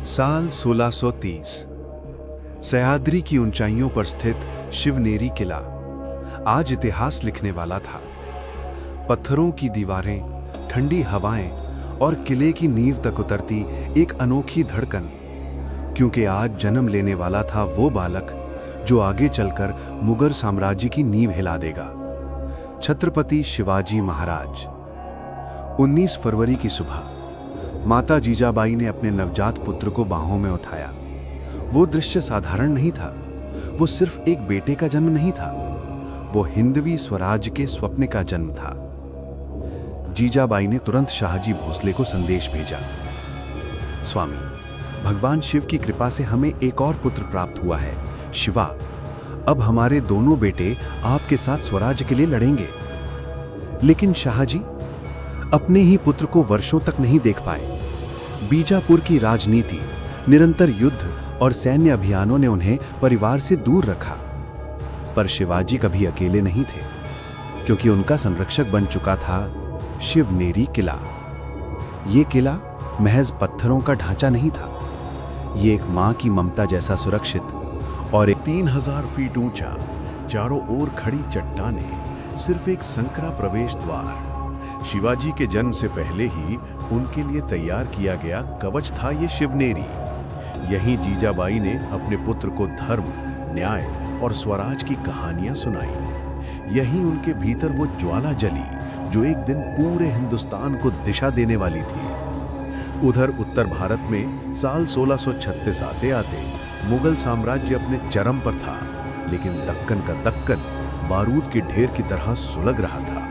साल 1630। सह्याद्री की ऊंचाइयों पर स्थित शिवनेरी किला आज इतिहास लिखने वाला था। पत्थरों की दीवारें, ठंडी हवाएं और किले की नींव तक उतरती एक अनोखी धड़कन, क्योंकि आज जन्म लेने वाला था वो बालक जो आगे चलकर मुगल साम्राज्य की नींव हिला देगा। छत्रपति शिवाजी महाराज। 19 फरवरी की सुबह माता जीजाबाई ने अपने नवजात पुत्र को बाहों में उठाया। वो दृश्य साधारण नहीं था। वो सिर्फ एक बेटे का जन्म नहीं था, वो हिंदवी स्वराज के स्वप्न का जन्म था। जीजाबाई ने तुरंत शाहजी भोसले को संदेश भेजा, स्वामी, भगवान शिव की कृपा से हमें एक और पुत्र प्राप्त हुआ है। शिवा, अब हमारे दोनों बेटे आपके साथ स्वराज के लिए लड़ेंगे। लेकिन शाहजी अपने ही पुत्र को वर्षों तक नहीं देख पाए। बीजापुर की राजनीति, निरंतर युद्ध और सैन्य अभियानों ने उन्हें परिवार से दूर रखा। पर शिवाजी कभी अकेले नहीं थे, क्योंकि उनका संरक्षक बन चुका था शिवनेरी किला। यह किला महज पत्थरों का ढांचा नहीं था, ये एक मां की ममता जैसा सुरक्षित और 3000 फीट ऊंचा, चारों ओर खड़ी चट्टानें, सिर्फ एक संकरा प्रवेश द्वार। शिवाजी के जन्म से पहले ही उनके लिए तैयार किया गया कवच था ये शिवनेरी। यहीं जीजाबाई ने अपने पुत्र को धर्म, न्याय और स्वराज की कहानियां सुनाई। यहीं उनके भीतर वो ज्वाला जली जो एक दिन पूरे हिंदुस्तान को दिशा देने वाली थी। उधर उत्तर भारत में साल 1636 आते आते मुगल साम्राज्य अपने चरम पर था, लेकिन दक्कन का दक्कन बारूद के ढेर की तरह सुलग रहा था।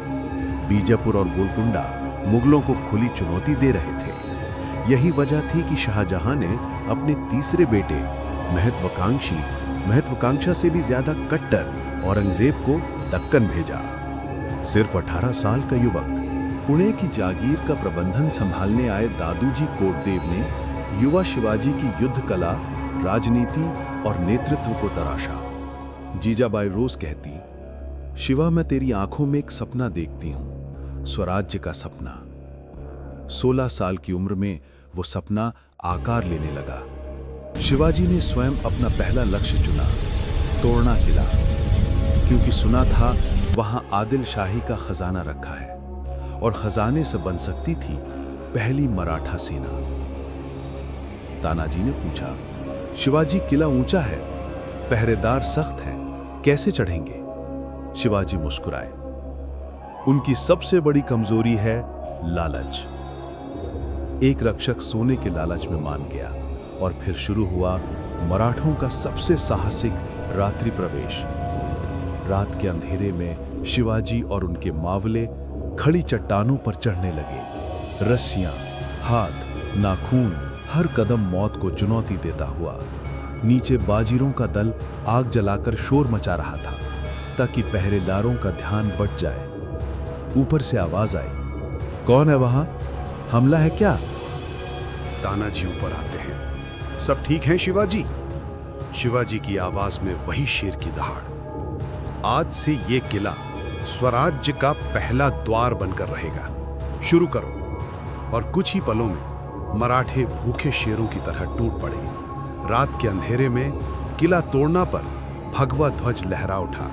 बीजापुर और गोलकुंडा मुगलों को खुली चुनौती दे रहे थे। यही वजह थी कि शाहजहां ने अपने तीसरे बेटे महत्वाकांक्षा से भी ज्यादा कट्टर औरंगजेब को दक्कन भेजा। सिर्फ 18 साल का युवक पुणे की जागीर का प्रबंधन संभालने आए दादूजी कोटदेव ने युवा शिवाजी की युद्ध कला, राजनीति और नेतृत्व को तराशा। जीजाबाई रोज कहती, शिवा, मैं तेरी आंखों में एक सपना देखती हूं, स्वराज्य का सपना। 16 साल की उम्र में वो सपना आकार लेने लगा। शिवाजी ने स्वयं अपना पहला लक्ष्य चुना, तोड़ना किला, क्योंकि सुना था वहां आदिल शाही का खजाना रखा है और खजाने से बन सकती थी पहली मराठा सेना। तानाजी ने पूछा, शिवाजी, किला ऊंचा है, पहरेदार सख्त हैं, कैसे चढ़ेंगे? शिवाजी मुस्कुराए, उनकी सबसे बड़ी कमजोरी है लालच। एक रक्षक सोने के लालच में मान गया और फिर शुरू हुआ मराठों का सबसे साहसिक रात्रि प्रवेश। रात के अंधेरे में शिवाजी और उनके मावले खड़ी चट्टानों पर चढ़ने लगे। रस्सियां, हाथ, नाखून, हर कदम मौत को चुनौती देता हुआ। नीचे बाजीरों का दल आग जलाकर शोर मचा रहा था ताकि पहरेदारों का ध्यान बट जाए। ऊपर से आवाज आई, कौन है वहां? हमला है क्या? तानाजी ऊपर आते हैं। सब ठीक हैं शिवाजी? शिवाजी की आवाज में वही शेर की दहाड़। आज से ये किला स्वराज्य का पहला द्वार बनकर रहेगा। शुरू करो। और कुछ ही पलों में मराठे भूखे शेरों की तरह टूट पड़े। रात के अंधेरे में किला तोड़ना पर भगवा ध्वज लहरा उठा।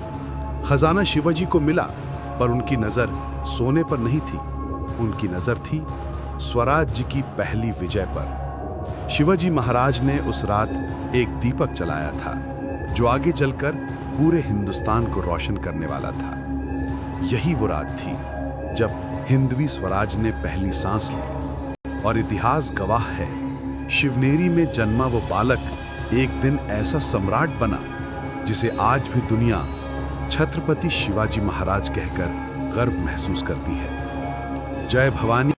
खजाना शिवाजी को मिला, पर उनकी नजर सोने पर नहीं थी, उनकी नजर थी स्वराज्य की पहली विजय पर। शिवाजी महाराज ने उस रात एक दीपक जलाया था जो आगे चलकर पूरे हिंदुस्तान को रोशन करने वाला था। यही वो रात थी जब हिंदवी स्वराज ने पहली सांस ली। और इतिहास गवाह है, शिवनेरी में जन्मा वो बालक एक दिन ऐसा सम्राट बना जिसे आज भी दुनिया छत्रपति शिवाजी महाराज कहकर गर्व महसूस करती है। जय भवानी।